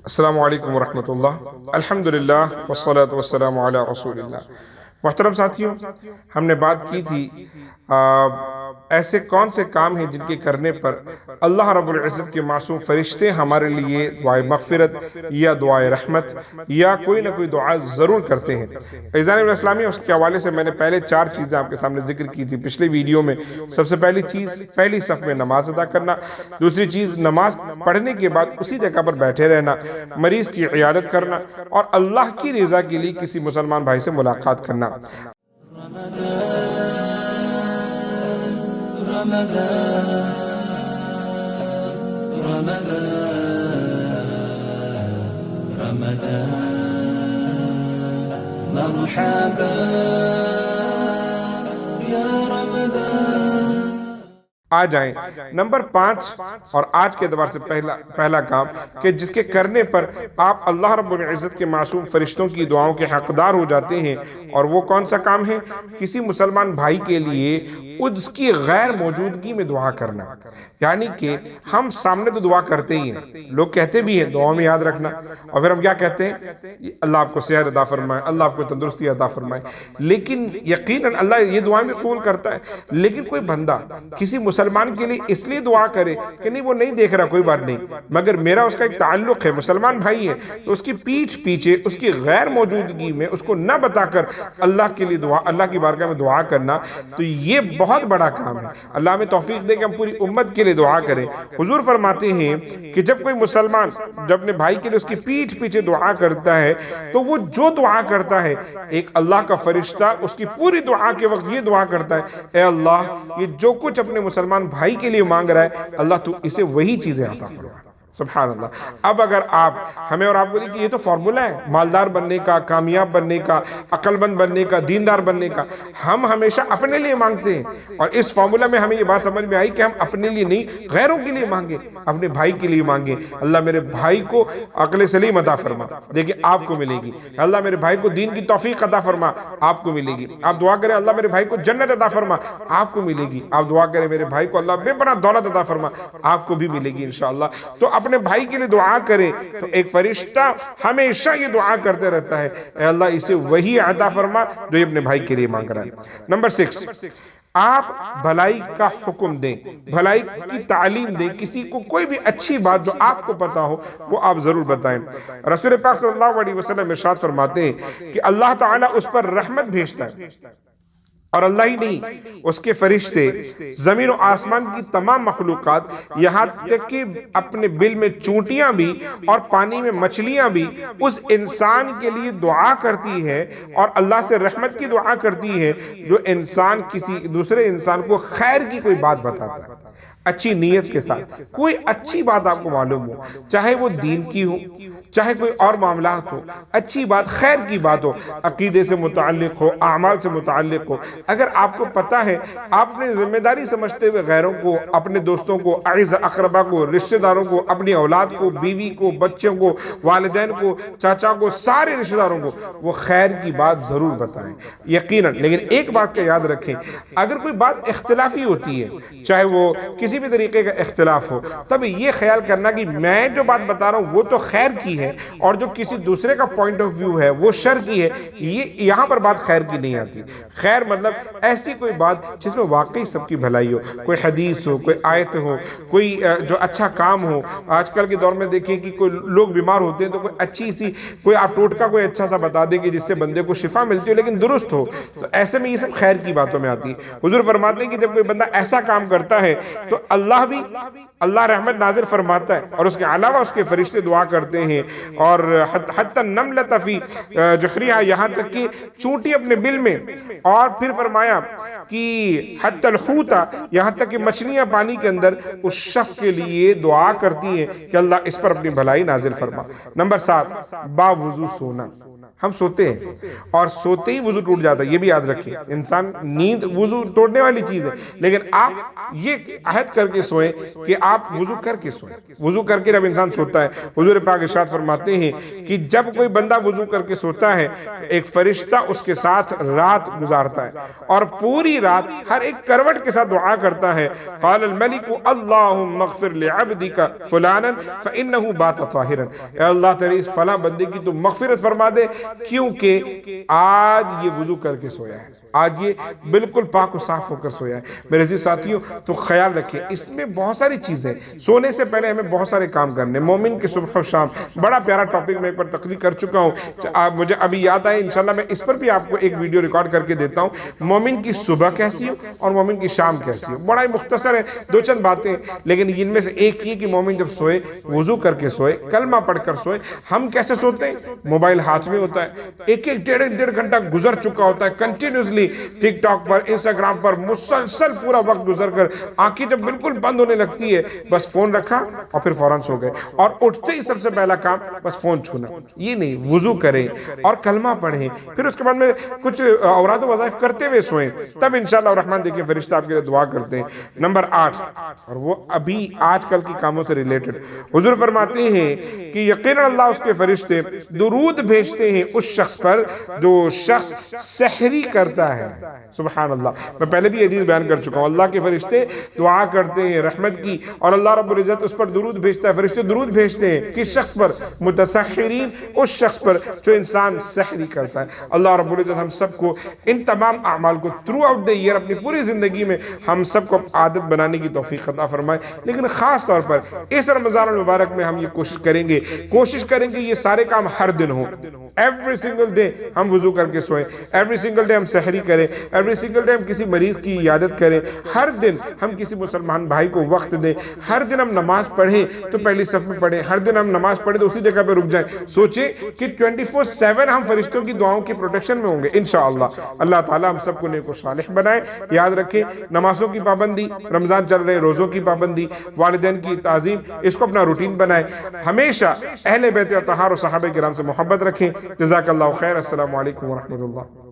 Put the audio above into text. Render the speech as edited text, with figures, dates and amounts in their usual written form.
السلام علیکم ورحمۃ اللہ۔ الحمدللہ والصلاة والسلام علی رسول اللہ۔ محترم ساتھیوں، ہم نے بات کی تھی ایسے کون سے کام ہیں جن کے کرنے پر اللہ رب العزت کے معصوم فرشتے ہمارے لیے دعائے مغفرت یا دعائے رحمت یا کوئی نہ کوئی دعا ضرور کرتے ہیں۔ عزیزان اسلامی، اس کے حوالے سے میں نے پہلے 4 چیزیں آپ کے سامنے ذکر کی تھی پچھلے ویڈیو میں۔ سب سے پہلی چیز پہلی صف میں نماز ادا کرنا، دوسری چیز نماز پڑھنے کے بعد اسی جگہ پر بیٹھے رہنا، مریض کی عیادت کرنا اور اللہ کی رضا کے لیے کسی مسلمان بھائی سے ملاقات کرنا۔ آ جائیں نمبر 5 اور آج کے اعتبار سے پہلا کام کہ جس کے کرنے پر آپ اللہ رب العزت کے معصوم فرشتوں کی دعاؤں کے حقدار ہو جاتے ہیں، اور وہ کون سا کام ہے؟ کسی مسلمان بھائی کے لیے اس کی غیر موجودگی میں دعا کرنا۔ یعنی کہ ہم سامنے تو دعا کرتے ہی ہیں، لوگ کہتے بھی ہیں دعا میں یاد رکھنا، اور پھر ہم کیا کہتے ہیں؟ اللہ آپ کو صحت عطا فرمائے، اللہ آپ کو تندرستی عطا فرمائے۔ لیکن یقیناً اللہ یہ دعائیں بھی قبول کرتا ہے، لیکن کوئی بندہ کسی مسلمان کے لیے اس لیے دعا کرے کہ نہیں وہ نہیں دیکھ رہا، کوئی بات نہیں، مگر میرا اس کا ایک تعلق ہے، مسلمان بھائی ہے، تو اس کی پیٹھ پیچھے اس کی غیر موجودگی میں اس کو نہ بتا کر اللہ کے لیے دعا، اللہ کی بارگاہ میں دعا کرنا، تو یہ بہت بڑا کام ہے۔ اللہ ہمیں توفیق دے کہ ہم پوری امت کے لیے دعا کریں۔ حضور فرماتے ہیں کہ جب کوئی مسلمان جب اپنے بھائی کے لیے اس کی پیٹھ پیچھے دعا کرتا ہے تو وہ جو دعا کرتا ہے، ایک اللہ کا فرشتہ اس کی پوری دعا کے وقت یہ دعا کرتا ہے، اے اللہ یہ جو کچھ اپنے مسلمان بھائی کے لیے مانگ رہا ہے، اللہ تو اسے وہی چیزیں عطا فرما۔ سبحان اللہ۔ اب اگر آپ ہمیں اور آپ بولیں کہ یہ تو فارمولا ہے مالدار بننے کا، کامیاب بننے کا، عقل مند بننے کا، دیندار بننے کا، ہم ہمیشہ اپنے لیے مانگتے ہیں، اور اس فارمولا میں ہمیں یہ بات سمجھ میں آئی کہ ہم اپنے لیے نہیں غیروں کے لیے مانگیں، اپنے بھائی کے لیے مانگیں۔ اللہ میرے بھائی کو عقل سلیم عطا فرما، دیکھیں آپ کو ملے گی۔ اللہ میرے بھائی کو دین کی توفیق عطا فرما، آپ کو ملے گی۔ آپ دعا کریں اللہ میرے بھائی کو جنت عطا فرما، آپ کو ملے گی۔ آپ دعا کریں میرے بھائی کو اللہ بے پناہ دولت عطا فرما، آپ کو بھی ملے گی انشاءاللہ۔ تو اپنے بھائی کے لیے دعا کریں تو ایک فرشتہ ہمیشہ یہ دعا کرتے رہتا ہے، اے اللہ اسے وہی عطا فرما جو یہ اپنے بھائی کے لیے مانگ رہا ہے۔ نمبر 6، آپ بھلائی کا حکم دیں، بھلائی کی تعلیم دیں، کسی کو کوئی بھی اچھی بات جو آپ کو پتا ہو وہ آپ ضرور بتائیں۔ رسول پاک صلی اللہ علیہ وسلم ارشاد فرماتے ہیں کہ اللہ تعالیٰ اس پر رحمت بھیجتا ہے، اور اللہ ہی نہیں، اس کے فرشتے، زمین و آسمان کی تمام مخلوقات، یہاں تک کہ اپنے بل میں چونٹیاں بھی اور پانی میں مچھلیاں بھی اس انسان کے لیے دعا کرتی ہے، اور اللہ سے رحمت کی دعا کرتی ہے جو انسان کسی دوسرے انسان کو خیر کی کوئی بات بتاتا ہے، اچھی نیت کے ساتھ کوئی اچھی بات آپ کو معلوم ہو، چاہے وہ دین کی ہو، چاہے کوئی اور معاملات ہو، اچھی بات خیر کی بات ہو، عقیدے سے متعلق ہو، اعمال سے متعلق ہو، اگر آپ کو پتا ہے، آپ نے ذمہ داری سمجھتے ہوئے غیروں کو، اپنے دوستوں کو، اعز اقربا کو، رشتہ داروں کو، اپنی اولاد کو، بیوی کو، بچوں کو، والدین کو، چاچا کو، سارے رشتہ داروں کو وہ خیر کی بات ضرور بتائیں یقیناً۔ لیکن ایک بات کا یاد رکھیں، اگر کوئی بات اختلافی ہوتی ہے، چاہے وہ کسی بھی طریقے کا اختلاف ہو، تب یہ خیال کرنا کہ میں جو بات بتا رہا ہوں وہ تو خیر کی ہے، اور جو کسی دوسرے کا پوائنٹ آف ویو ہے وہ شر کی ہے، یہ یہاں پر بات خیر کی نہیں آتی۔ خیر مطلب ایسی کوئی بات جس میں واقعی سب کی بھلائی ہو، کوئی حدیث ہو، کوئی آیت ہو، کوئی جو اچھا کام ہو۔ آج کل کے دور میں دیکھیں کہ کوئی لوگ بیمار ہوتے ہیں تو کوئی اچھی سی کوئی آپ ٹوٹکا کوئی اچھا سا بتا دے کہ جس سے بندے کو شفا ملتی ہو لیکن درست ہو، تو ایسے میں یہ سب خیر کی باتوں میں آتی ہے۔ حضور فرماتے ہیں کہ جب کوئی بندہ ایسا کام کرتا ہے تو اللہ رحمت نازل فرماتا ہے، اور اس کے علاوہ اس کے فرشتے دعا کرتے ہیں، اور حتی النملۃ فی جحریہا، یہاں تک کہ چونٹی اپنے بل میں، اور پھر فرمایا کہ حتی الحوت، یہاں تک کہ مچھلیاں پانی کے اندر اس شخص کے لیے دعا کرتی ہیں کہ اللہ اس پر اپنی بھلائی نازل فرما۔ نمبر 7، باوضو سونا۔ ہم سوتے ہیں اور سوتے ہی وضو ٹوٹ جاتا ہے، یہ بھی یاد رکھیں، انسان نیند وضو توڑنے والی چیز ہے، لیکن آپ یہ عہد کر کے سوئیں کہ آپ وضو کر کے سوئیں. وضو کر کے جب انسان سوتا ہے، حضور پاک ارشاد فرماتے ہیں کہ جب کوئی بندہ وضو کر کے سوتا ہے ایک فرشتہ اس کے ساتھ رات گزارتا ہے اور پوری رات ہر ایک کروٹ کے ساتھ دعا کرتا ہے. قال الملک اللہم اغفر لعبدک فلانا فإنہ بات طاہرا. اے اللہ تیری اس فلاں بندے کی تو مغفرت فرما دے کیونکہ آج یہ وضو کر کے سویا ہے، آج یہ بالکل پاک و صاف ہو کر سویا ہے. میرے عزیز ساتھیوں، تو خیال رکھیں اس میں بہت ساری چیزیں، سونے سے پہلے ہمیں بہت سارے کام کرنے. مومن کی صبح و شام بڑا پیارا ٹاپک میں ایک بار تقریر کر چکا ہوں، مجھے ابھی یاد آئے، انشاءاللہ میں اس پر بھی آپ کو ایک ویڈیو ریکارڈ کر کے دیتا ہوں. مومن کی صبح کیسی ہو اور مومن کی شام کیسی ہو. بڑا ہی مختصر ہے، دو چند باتیں، لیکن ان میں سے ایک یہ کہ مومن جب سوئے وضو کر کے سوئے، کلمہ پڑھ کر سوئے. ہم کیسے سوتے ہیں؟ موبائل ہاتھ میں ہوتا ہے، ایک ڈیڑھ گھنٹہ گزر چکا ہوتا ہے کنٹینیوسلی ٹک ٹاک پر، انسٹاگرام پر مسلسل پورا وقت گزر کر آنکھیں جب بالکل بند ہونے لگتی ہے بس فون رکھا اور پھر فوراً سو گئے، اور اٹھتے ہی سب سے پہلا کام بس فون چھونا. یہ نہیں، وضو کریں اور کلمہ پڑھیں، پھر اس کے بعد میں کچھ اوراد و وظائف کرتے ہوئے سوئیں، تب انشاءاللہ الرحمن دیکھیں فرشتہ آپ کے لیے دعا کرتے ہیں. نمبر 8، اور وہ ابھی آج کل کی کاموں سے ریلیٹڈ، حضور فرماتے ہیں کہ یقیناً اللہ اس کے فرشتے درود بھیجتے ہیں اس شخص پر جو شخص سحری کرتا ہے. سبحان اللہ، میں پہلے بھی حدیث بیان کر چکا ہوں، اللہ کے فرشتے دعا کرتے ہیں رحمت کی اور اللہ رب العزت اس پر درود بھیجتا ہے. فرشتے درود بھیجتے ہیں کس شخص پر؟ متسحرین، اس شخص پر جو انسان سحری کرتا ہے. اللہ رب العزت ہم سب کو ان تمام اعمال کو تھرو آؤٹ دی ایئر اپنی پوری زندگی میں ہم سب کو عادت بنانے کی توفیق عطا فرمائے. لیکن خاص طور پر اس رمضان المبارک میں ہم یہ کوشش کریں گے یہ سارے کام ہر دن ہوں. ایوری سنگل ڈے ہم وضو کر کے سوئیں، ایوری سنگل ڈے ہم سحری کریں، ایوری سنگل ڈے ہم کسی مریض کی عیادت کریں، ہر دن ہم کسی مسلمان بھائی کو وقت دیں، ہر دن ہم نماز پڑھیں تو پہلی صف میں پڑھیں، ہر دن ہم نماز پڑھیں تو اسی جگہ پہ رک جائیں. سوچیں کہ 24/7 ہم فرشتوں کی دعاؤں کی پروٹیکشن میں ہوں گے انشاءاللہ. اللہ تعالیٰ ہم سب کو نیک و صالح بنائے. یاد رکھیں نمازوں کی پابندی، رمضان چل رہے روزوں کی پابندی، والدین کی تعظیم، اس کو اپنا روٹین بنائے. ہمیشہ اہل بیت اطہار و صحابہ کرام سے محبت رکھیں. جزاک اللہ خیر. السلام علیکم ورحمۃ اللہ.